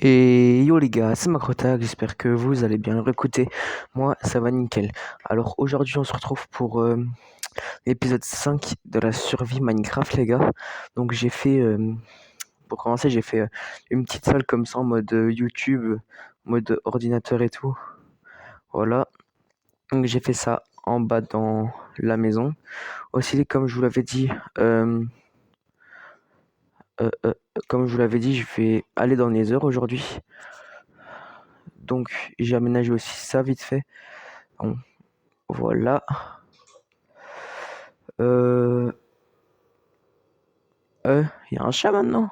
Et yo les gars, c'est Macrotag, j'espère que vous allez bien. Alors écoutez, moi ça va nickel. Alors aujourd'hui on se retrouve pour l'épisode 5 de la survie Minecraft les gars. Donc pour commencer j'ai fait une petite salle comme ça en mode YouTube, mode ordinateur et tout. Voilà, donc j'ai fait ça en bas dans la maison. Aussi comme je vous l'avais dit, euh, euh, euh, je vais aller dans les heures aujourd'hui. Donc j'ai aménagé aussi ça vite fait. Bon, voilà. Il y a un chat maintenant.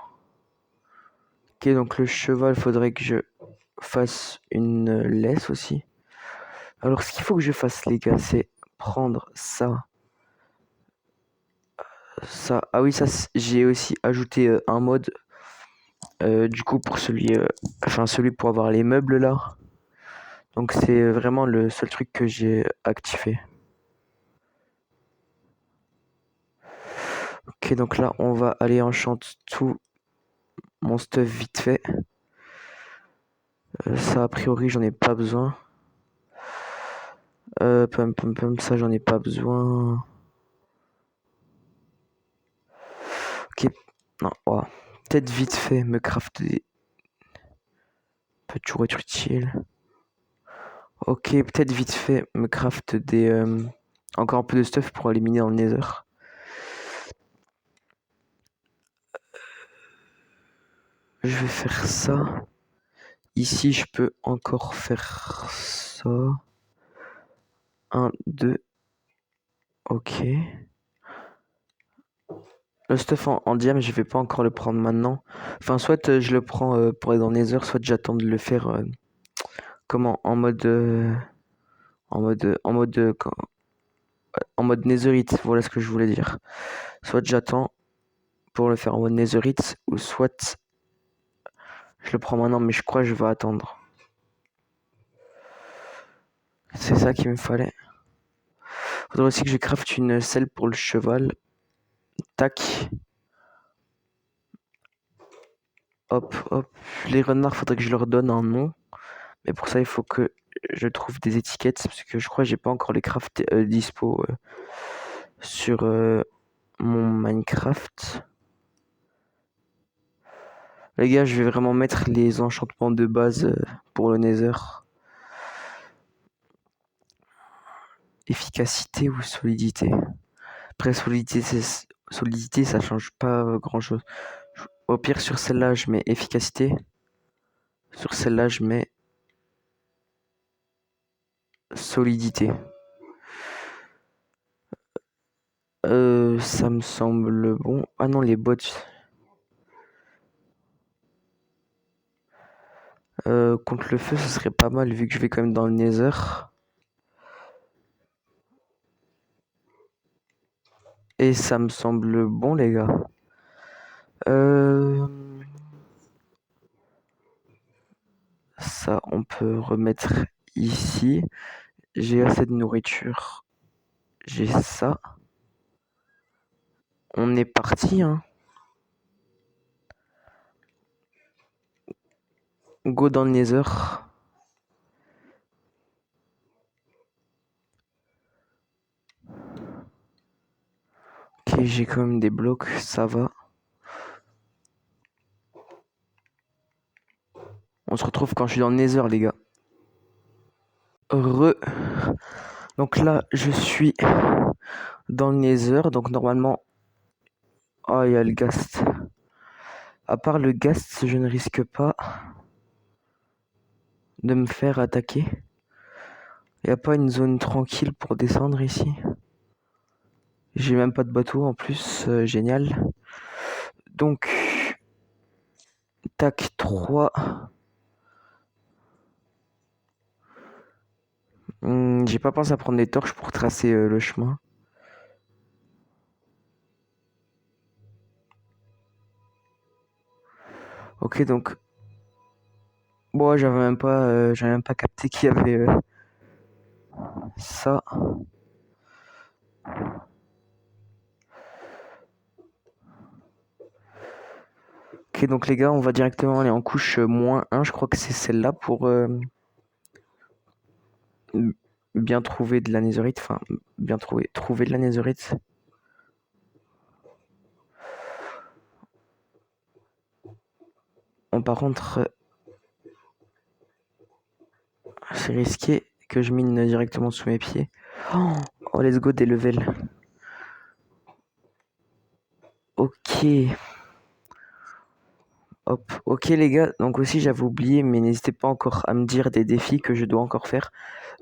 Ok, donc le cheval, faudrait que je fasse une laisse aussi. Alors, ce qu'il faut que je fasse, les gars, c'est prendre ça. Ça. Ah oui, ça, j'ai aussi ajouté un mode. Du coup, pour celui pour avoir les meubles là. Donc, c'est vraiment le seul truc que j'ai activé. Ok, donc là, on va aller enchanter tout mon stuff vite fait. Ça, a priori, j'en ai pas besoin. Ça, j'en ai pas besoin. Ok, non, ouais. Peut-être vite fait me crafter. Peut toujours être utile. Ok, peut-être vite fait me craft encore un peu de stuff pour éliminer dans le nether. Je vais faire ça. Ici, je peux encore faire ça. 1, 2. Ok. Le stuff en diam, je vais pas encore le prendre maintenant. Enfin, soit je le prends pour aller dans le nether, soit j'attends de le faire comment en mode en mode netherite, voilà ce que je voulais dire. Soit j'attends pour le faire en mode netherite, ou soit je le prends maintenant, mais je crois que je vais attendre. C'est ça qu'il me fallait. Faudrait aussi que je crafte une selle pour le cheval. Tac. Hop, hop. Les renards, faudrait que je leur donne un nom. Mais pour ça, il faut que je trouve des étiquettes, parce que je crois que j'ai pas encore les crafts dispo sur mon Minecraft. Les gars, je vais vraiment mettre les enchantements de base pour le Nether. Efficacité ou solidité. Après, solidité, ça change pas grand chose. Au pire, sur celle-là, je mets efficacité. Sur celle-là, je mets solidité. Ça me semble bon. Ah non, les bots. Contre le feu, ce serait pas mal vu que je vais quand même dans le nether. Et ça me semble bon, les gars. Ça, on peut remettre ici. J'ai assez de nourriture. J'ai ça. On est parti, hein. Go dans le nether. Ok, j'ai quand même des blocs, ça va. On se retrouve quand je suis dans le nether, les gars. Donc là, je suis dans le nether. Donc normalement... Oh, il y a le ghast. À part le ghast, je ne risque pas de me faire attaquer. Il n'y a pas une zone tranquille pour descendre ici. J'ai même pas de bateau en plus, génial. Donc, tac, 3. J'ai pas pensé à prendre des torches pour tracer le chemin. Ok, donc... Bon, j'avais même pas capté qu'il y avait ça. Ok, donc les gars, on va directement aller en couche -1. Je crois que c'est celle-là pour bien trouver de la netherite. Enfin, bien trouver de la netherite. Bon, par contre, c'est risqué que je mine directement sous mes pieds. Oh, let's go, des levels. Ok. Hop. Ok, les gars. Donc aussi, j'avais oublié, mais n'hésitez pas encore à me dire des défis que je dois encore faire.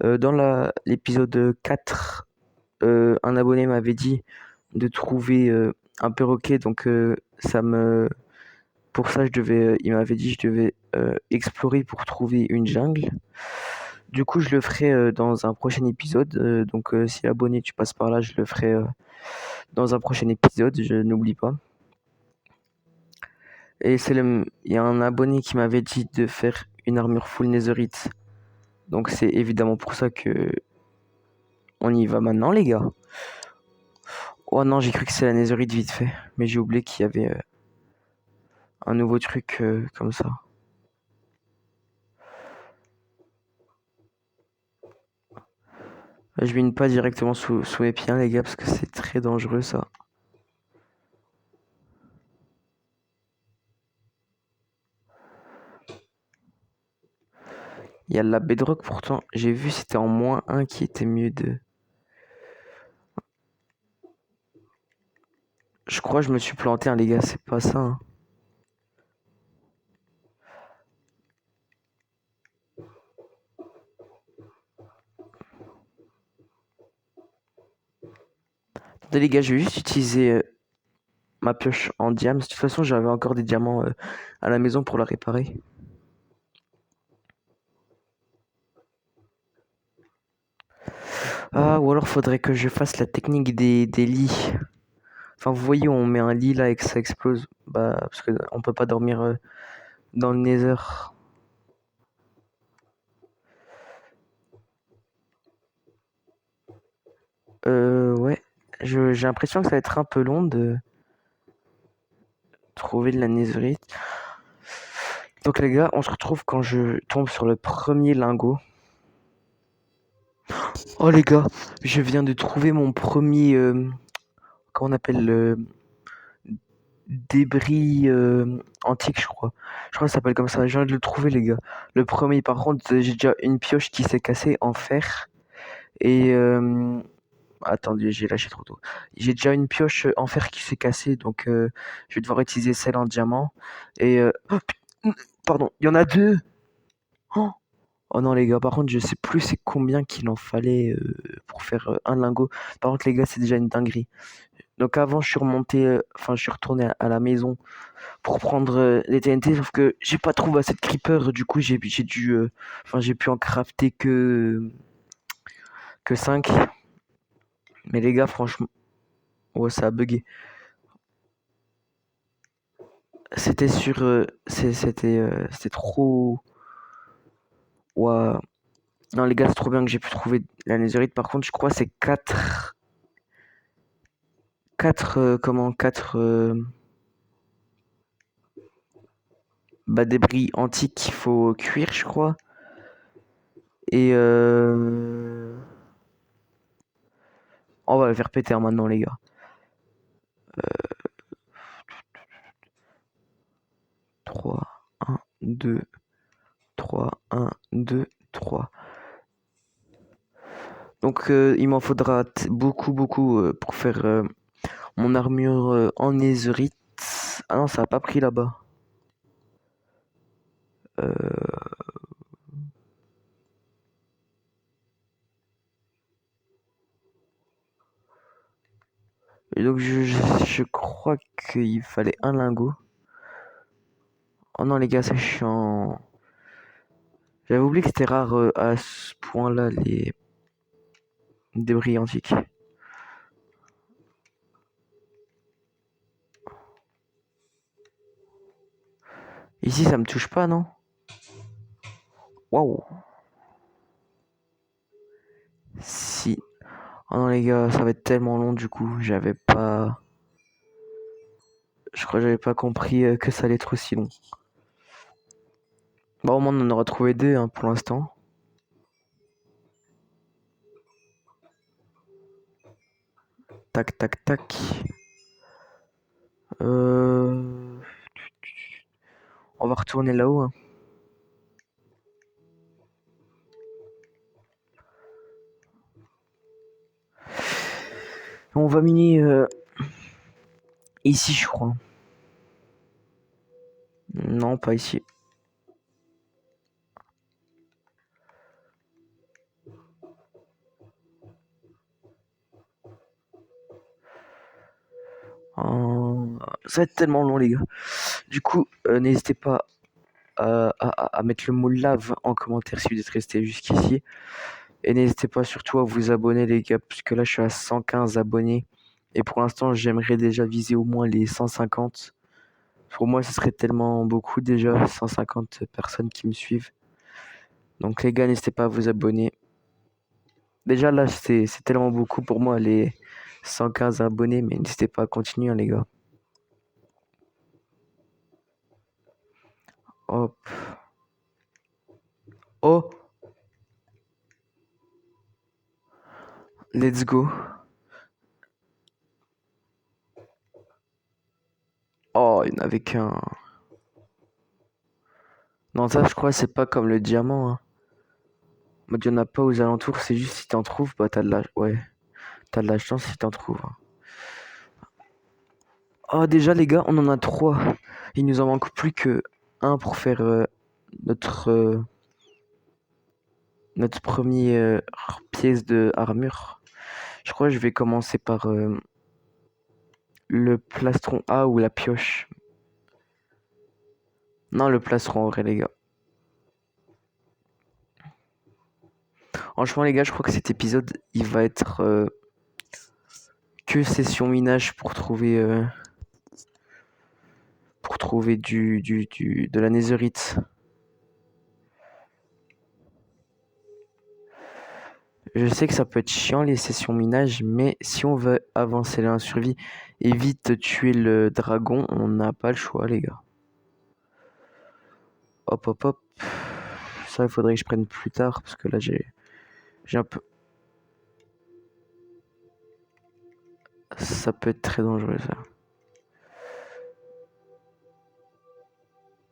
Dans l'épisode 4, un abonné m'avait dit de trouver un perroquet. Donc, pour ça, il m'avait dit que je devais explorer pour trouver une jungle. Du coup, je le ferai dans un prochain épisode. Donc, si abonné, tu passes par là, je le ferai dans un prochain épisode. Je n'oublie pas. Et il y a un abonné qui m'avait dit de faire une armure full netherite. Donc, c'est évidemment pour ça que on y va maintenant, les gars. Oh non, j'ai cru que c'est la netherite vite fait. Mais j'ai oublié qu'il y avait un nouveau truc comme ça. Je mine pas directement sous mes pieds, hein, les gars, parce que c'est très dangereux ça. Il y a la bedrock pourtant. J'ai vu c'était en -1 qui était mieux de. Je crois que je me suis planté, hein, les gars, c'est pas ça. Hein. Attendez, les gars, je vais juste utiliser ma pioche en diams. De toute façon, j'avais encore des diamants à la maison pour la réparer. Ah, ou alors faudrait que je fasse la technique des lits. Enfin, vous voyez, on met un lit là et que ça explose. Bah, parce que on peut pas dormir dans le nether. Ouais. J'ai l'impression que ça va être un peu long de trouver de la netherite. Donc les gars, on se retrouve quand je tombe sur le premier lingot. Oh les gars, je viens de trouver mon premier, comment on appelle, débris antique, je crois. Je crois que ça s'appelle comme ça. Je viens de le trouver, les gars. Le premier, par contre, j'ai déjà une pioche qui s'est cassée en fer. Et attendez, j'ai lâché trop tôt. J'ai déjà une pioche en fer qui s'est cassée, donc je vais devoir utiliser celle en diamant. Et pardon, il y en a deux. Oh, oh non les gars, par contre je sais plus c'est combien qu'il en fallait pour faire un lingot. Par contre les gars, c'est déjà une dinguerie. Donc avant je suis remonté, enfin je suis retourné à la maison pour prendre les TNT, sauf que j'ai pas trouvé assez de creeper, du coup j'ai dû, enfin j'ai pu en crafter que 5. Mais les gars franchement, ouais ça a bugué. C'était sur, c'était trop, ouais. Non les gars, c'est trop bien que j'ai pu trouver la netherite. Par contre je crois que c'est 4 bah, débris antiques qu'il faut cuire, je crois. Et on va le faire péter hein, maintenant, les gars. 3, 1, 2, 3, 1, 2, 3. Donc, il m'en faudra beaucoup, beaucoup pour faire mon armure en netherite. Ah non, ça a pas pris là-bas. Et donc, je crois qu'il fallait un lingot. Oh non, les gars, c'est chiant. J'avais oublié que c'était rare à ce point-là, les débris antiques. Ici, ça me touche pas, non? Waouh! Si. Oh non, les gars, ça va être tellement long du coup. Je crois que j'avais pas compris que ça allait être aussi long. Bon, au moins, on en aura trouvé deux hein, pour l'instant. Tac, tac, tac. On va retourner là-haut. Hein. On va miner ici, je crois. Non, pas ici. Ça va être tellement long, les gars. Du coup, n'hésitez pas à mettre le mot lave en commentaire si vous êtes resté jusqu'ici. Et n'hésitez pas surtout à vous abonner, les gars, puisque là, je suis à 115 abonnés. Et pour l'instant, j'aimerais déjà viser au moins les 150. Pour moi, ce serait tellement beaucoup déjà, 150 personnes qui me suivent. Donc, les gars, n'hésitez pas à vous abonner. Déjà, là, c'est tellement beaucoup pour moi, les 115 abonnés, mais n'hésitez pas à continuer, hein, les gars. Hop. Oh, let's go. Oh, il n'y en avait qu'un. Non, ça, je crois, c'est pas comme le diamant. Hein. Moi, il n'y en a pas aux alentours, c'est juste si t'en trouves, bah, t'as de la... Ouais, t'as de la chance si t'en trouves. Hein. Oh, déjà, les gars, on en a trois. Il nous en manque plus que un pour faire notre, notre première pièce de armure. Je crois que je vais commencer par le plastron A ou la pioche. Non, le plastron en vrai, les gars. Franchement, les gars, je crois que cet épisode, il va être que session minage pour trouver de la netherite. Je sais que ça peut être chiant les sessions minage, mais si on veut avancer la survie et vite tuer le dragon, on n'a pas le choix, les gars. Hop, hop, hop. Ça, il faudrait que je prenne plus tard, parce que là, j'ai un peu... Ça peut être très dangereux, ça.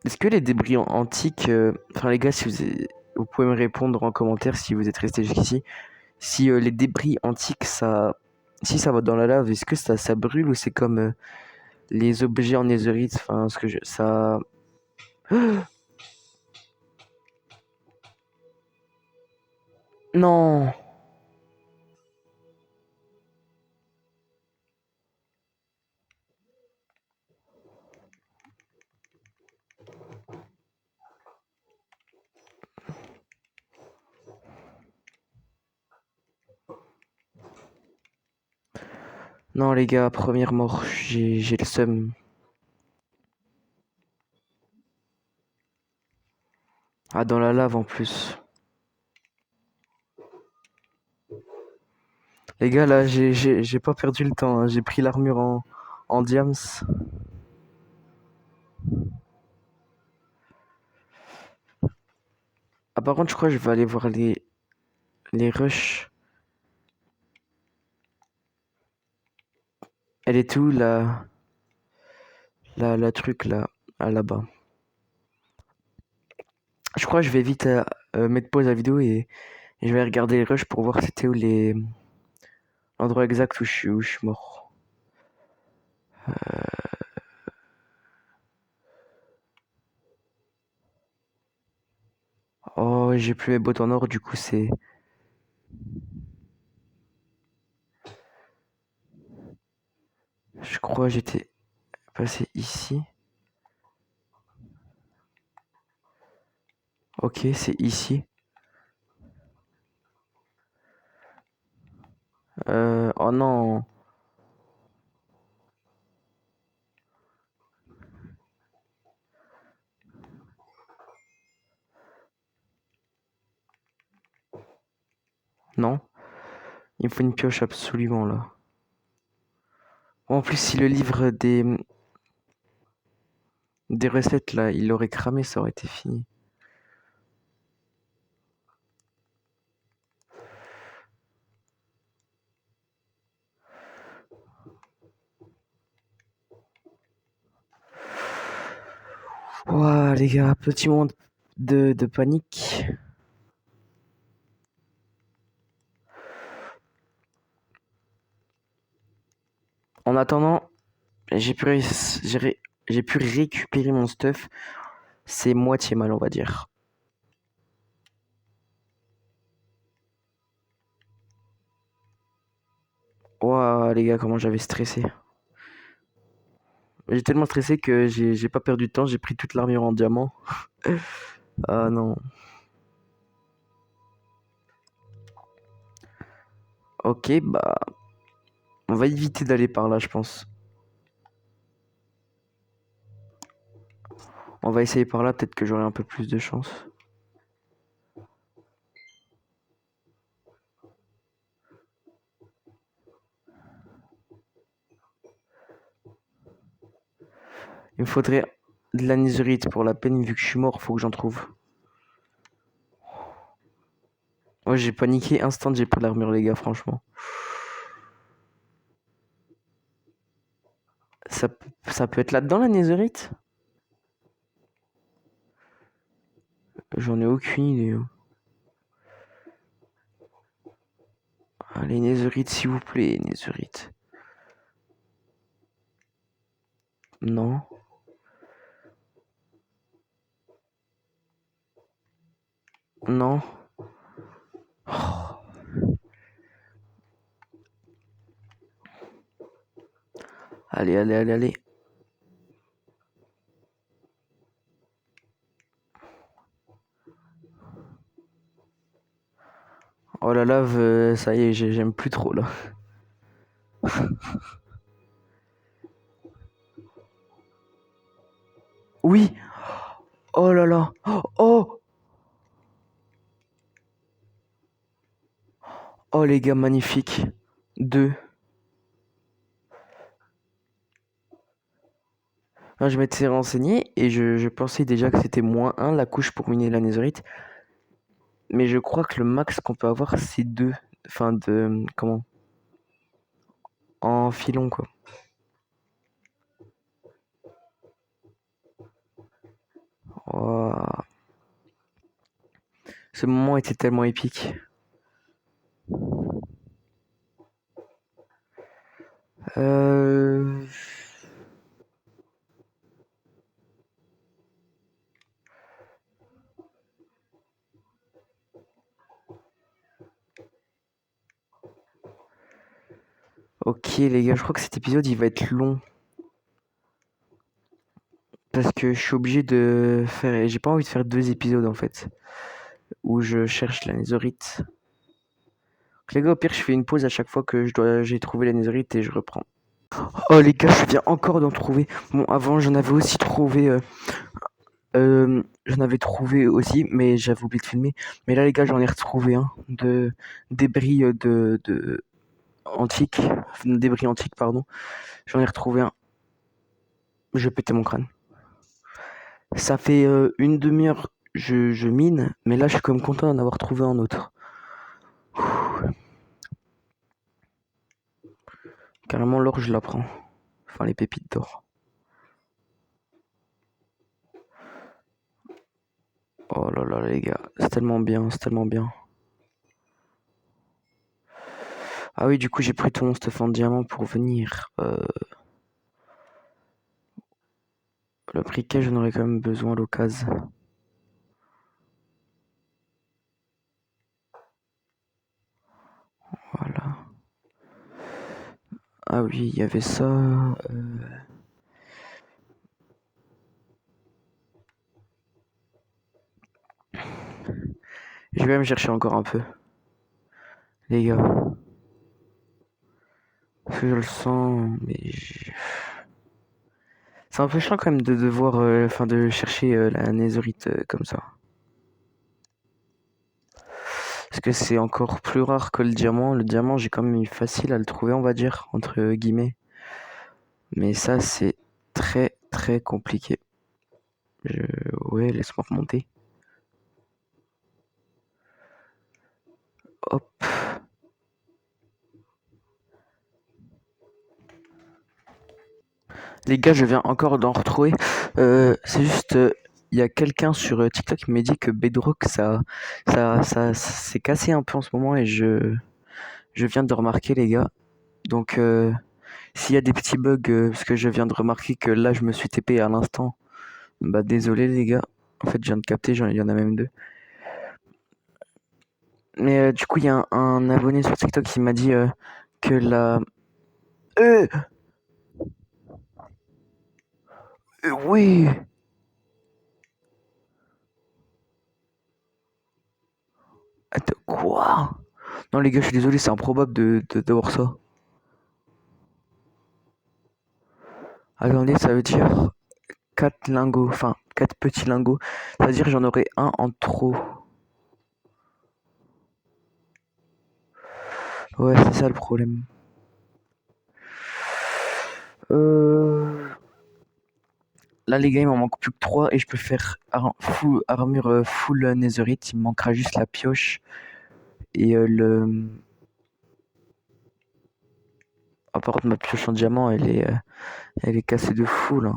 Est-ce que les débris antiques... Enfin, les gars, si vous pouvez me répondre en commentaire si vous êtes resté jusqu'ici. Si les débris antiques, ça... Si ça va dans la lave, est-ce que ça brûle ou c'est comme les objets en netherite? Enfin, ce que je... Ça... Non! Non, les gars, première mort, j'ai le seum. Ah, dans la lave en plus. Les gars, là, j'ai pas perdu le temps. Hein. J'ai pris l'armure en diams. Ah, par contre, je crois que je vais aller voir les rushs. Elle est où, la truc, là, là-bas? Je crois que je vais vite mettre pause à la vidéo et je vais regarder les rushs pour voir c'était où l'endroit exact où je suis mort. Oh, j'ai plus mes bottes en or, du coup, c'est... Je crois que j'étais passé ici. Ok, c'est ici. Oh non. Non. Il me faut une pioche absolument, là. En plus, si le livre des... Des recettes là, il aurait cramé, ça aurait été fini. Ouah, les gars, petit moment de panique. En attendant, j'ai pu, j'ai pu récupérer mon stuff. C'est moitié mal, on va dire. Ouah, les gars, comment j'avais stressé. J'ai tellement stressé que j'ai pas perdu de temps, j'ai pris toute l'armure en diamant. Ah non. Ok, bah, on va éviter d'aller par là, je pense. On va essayer par là, peut-être que j'aurai un peu plus de chance. Il me faudrait de la netherite pour la peine, vu que je suis mort, faut que j'en trouve. Ouais, j'ai paniqué instant, j'ai pris l'armure, les gars, franchement. Ça, ça peut être là-dedans, la netherite? J'en ai aucune idée. Allez, netherite, s'il vous plaît, netherite. Non. Non. Oh. Allez, allez, allez, allez. Oh la lave, ça y est, j'aime plus trop là. Oui. Oh là là. Oh. Oh les gars, magnifique. 2. Je m'étais renseigné et je pensais déjà que c'était -1 la couche pour miner la netherite. Mais je crois que le max qu'on peut avoir, c'est 2. Enfin, de. Comment? En filon, quoi. Oh. Ce moment était tellement épique. Euh... Ok les gars, je crois que cet épisode il va être long. Parce que je suis obligé de faire... J'ai pas envie de faire 2 épisodes en fait. Où je cherche la netherite. Donc, les gars, au pire, je fais une pause à chaque fois que j'ai trouvé la netherite et je reprends. Oh les gars, je viens encore d'en trouver. Bon, avant, j'en avais aussi trouvé... j'en avais trouvé aussi, mais j'avais oublié de filmer. Mais là, les gars, j'en ai retrouvé un de débris de antique, débris antiques, pardon. J'en ai retrouvé un. Je vais péter mon crâne. Ça fait une demi-heure, je mine, mais là, je suis quand même content d'en avoir trouvé un autre. Carrément, l'or, je la prends. Enfin, les pépites d'or. Oh là là, les gars, c'est tellement bien, c'est tellement bien. Ah oui, du coup, j'ai pris tout mon stuff en diamant pour venir. Le briquet, j'en aurais quand même besoin à l'occasion. Voilà. Ah oui, il y avait ça. Je vais même chercher encore un peu. Les gars. Parce que je le sens, mais... C'est un peu chiant quand même de devoir... Enfin, de chercher la netherite comme ça. Parce que c'est encore plus rare que le diamant. Le diamant, j'ai quand même eu facile à le trouver, on va dire, entre guillemets. Mais ça, c'est très, très compliqué. Je... Ouais, laisse-moi remonter. Hop. Les gars, je viens encore d'en retrouver. C'est juste, il y a quelqu'un sur TikTok qui m'a dit que Bedrock, ça s'est cassé un peu en ce moment et je viens de remarquer, les gars. Donc, s'il y a des petits bugs, parce que je viens de remarquer que là, je me suis TP à l'instant, bah désolé, les gars. En fait, je viens de capter, il y en a même deux. Mais du coup, il y a un abonné sur TikTok qui m'a dit que la... Euh, oui. Attends, quoi? Non, les gars, je suis désolé, c'est improbable d'avoir ça. Attendez, ça veut dire 4 lingots, enfin 4 petits lingots. Ça veut dire que j'en aurais un en trop. Ouais, c'est ça le problème. Là, les gars, il m'en manque plus que 3 et je peux faire armure full netherite. Il me manquera juste la pioche et le. À part ma pioche en diamant, elle est cassée de fou là.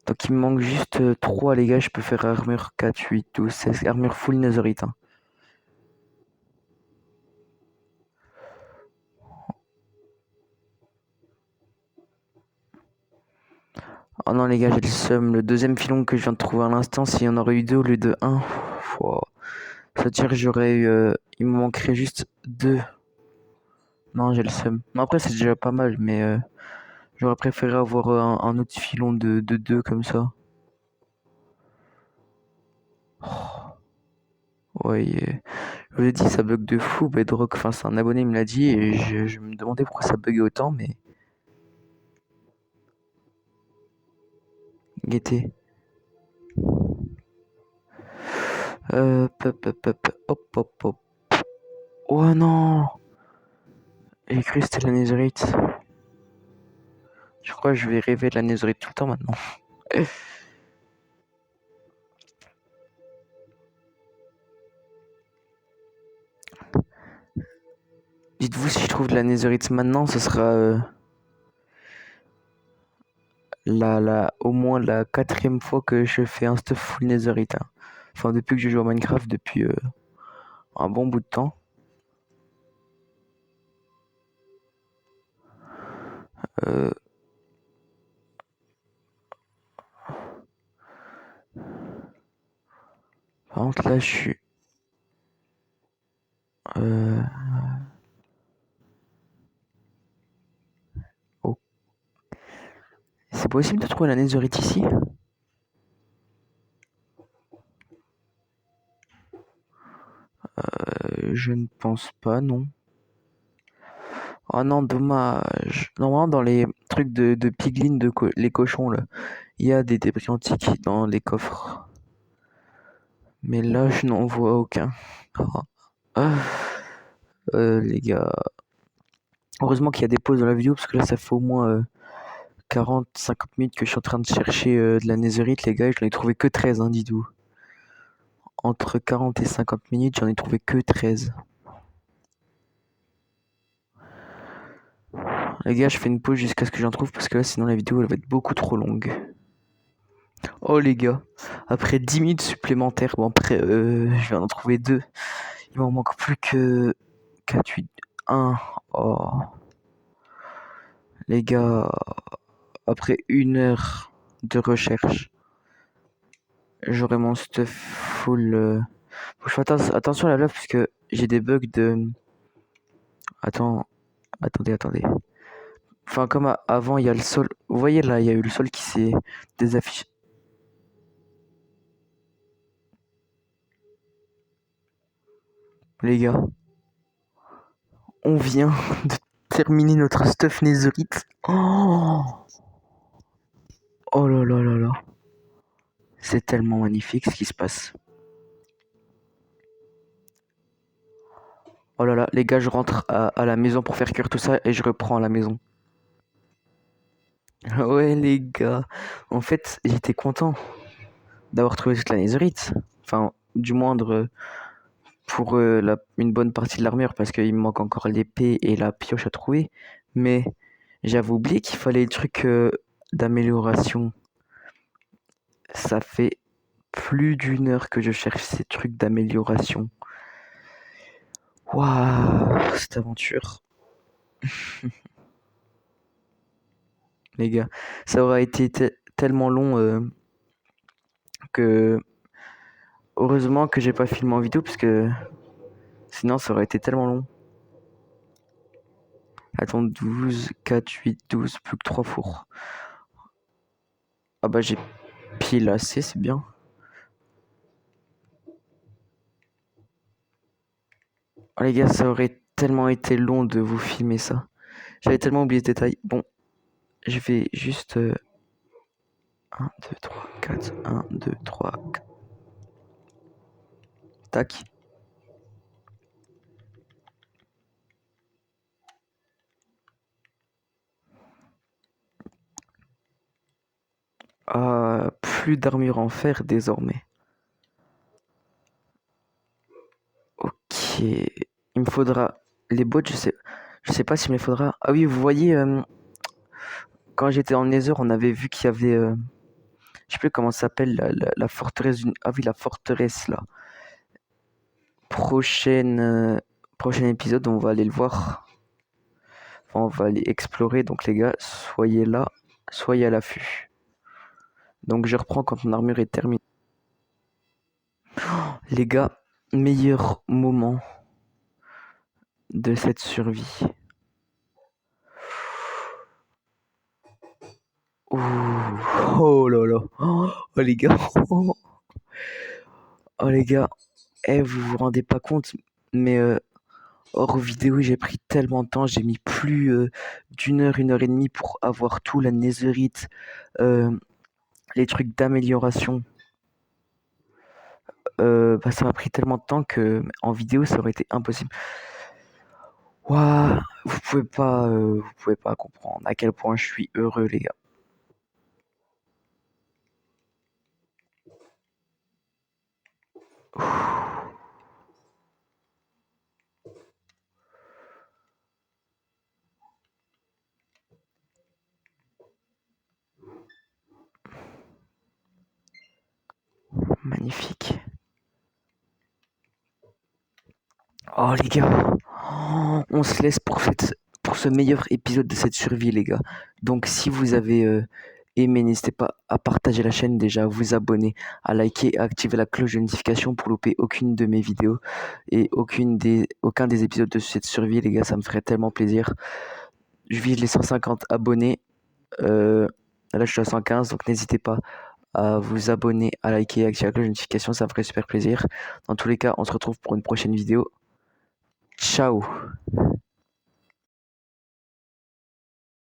Donc il me manque juste 3 les gars, je peux faire armure 4, 8, 12, 16, armure full netherite. Hein. Oh non les gars, j'ai le seum. Le deuxième filon que je viens de trouver à l'instant, s'il y en aurait eu 2 au lieu de 1, ça veut dire que j'aurais eu... il me manquerait juste 2. Non, j'ai le seum. Non, après c'est déjà pas mal, mais j'aurais préféré avoir un autre filon de 2 comme ça. Ouais, je vous ai dit, ça bug de fou, Bedrock. Enfin, c'est un abonné, il me l'a dit, et je me demandais pourquoi ça buguait autant, mais... Gaieté. Hop, hop, hop. Oh non! J'ai cru que c'était la netherite. Je crois que je vais rêver de la netherite tout le temps maintenant. Dites-vous, si je trouve de la netherite maintenant, ce sera au moins la 4e fois que je fais un stuff full netherite. Hein. Enfin, depuis que je joue à Minecraft, depuis un bon bout de temps. Euh, Par contre, là, je suis... Euh, oh. C'est possible de trouver la netherite ici? Je ne pense pas, non. Oh non, dommage. Normalement, dans les trucs de piglin, les cochons, là, il y a des débris antiques dans les coffres. Mais là, je n'en vois aucun. Ah. Les gars. Heureusement qu'il y a des pauses dans la vidéo, parce que là, ça fait au moins 40-50 minutes que je suis en train de chercher de la netherite, les gars, et je n'en ai trouvé que 13, hein, dites-vous. Entre 40 et 50 minutes, j'en ai trouvé que 13. Les gars, je fais une pause jusqu'à ce que j'en trouve, parce que là, sinon la vidéo, elle va être beaucoup trop longue. Oh les gars, après 10 minutes supplémentaires, bon après, je viens d'en trouver 2. Il m'en manque plus que 4, 8, 1. Oh, les gars, après 1 heure de recherche, j'aurai mon stuff full. Faut que je fasse attention à la lave, parce que j'ai des bugs de... Attends, attendez. Enfin, comme avant, il y a le sol. Vous voyez là, il y a eu le sol qui s'est désaffiché. Les gars, on vient de terminer notre stuff netherite. Oh, oh là là là là. C'est tellement magnifique ce qui se passe. Oh là là, les gars, je rentre à la maison pour faire cuire tout ça et je reprends à la maison. Ouais, les gars. En fait, j'étais content d'avoir trouvé toute la netherite. Enfin, du moindre pour une bonne partie de l'armure parce qu'il me manque encore l'épée et la pioche à trouver. Mais j'avais oublié qu'il fallait le truc d'amélioration. Ça fait plus d'une heure que je cherche ces trucs d'amélioration. Waouh, cette aventure. Les gars, ça aurait été tellement long que heureusement que j'ai pas filmé en vidéo parce que sinon ça aurait été tellement long. Attends, 12, 4, 8, 12, plus que 3 fours. Ah bah j'ai pile assez, c'est bien. Oh les gars, ça aurait tellement été long de vous filmer ça. J'avais tellement oublié ce détail. Bon, je vais juste 1, 2, 3, 4, 1, 2, 3, 4. Tac. Plus d'armure en fer désormais. Ok. Il me faudra les bottes, je sais pas s'il me les faudra. Ah oui, vous voyez, quand j'étais en Nether, on avait vu qu'il y avait, je sais plus comment ça s'appelle, la forteresse. Ah oui, la forteresse là. Prochain épisode, on va aller le voir. Enfin, on va aller explorer. Donc les gars, soyez là, soyez à l'affût. Donc je reprends quand mon armure est terminée. Les gars, meilleur moment de cette survie. Ouh. Oh là là. Oh, les gars. Oh les gars. Vous vous rendez pas compte, mais hors vidéo, j'ai pris tellement de temps. J'ai mis plus d'une heure et demie pour avoir tout, la netherite, les trucs d'amélioration. Bah, ça m'a pris tellement de temps que en vidéo, ça aurait été impossible. Waouh, vous pouvez pas comprendre à quel point je suis heureux, les gars. Magnifique. Oh les gars, on se laisse pour ce meilleur épisode de cette survie, les gars. Donc si vous avez aimé, n'hésitez pas à partager la chaîne déjà, à vous abonner, à liker, à activer la cloche de notification pour louper aucune de mes vidéos et aucun des épisodes de cette survie, les gars, ça me ferait tellement plaisir. Je vise les 150 abonnés. Là, je suis à 115, donc n'hésitez pas à vous abonner, à liker, à activer la cloche de notification, ça me ferait super plaisir. Dans tous les cas, on se retrouve pour une prochaine vidéo. Ciao!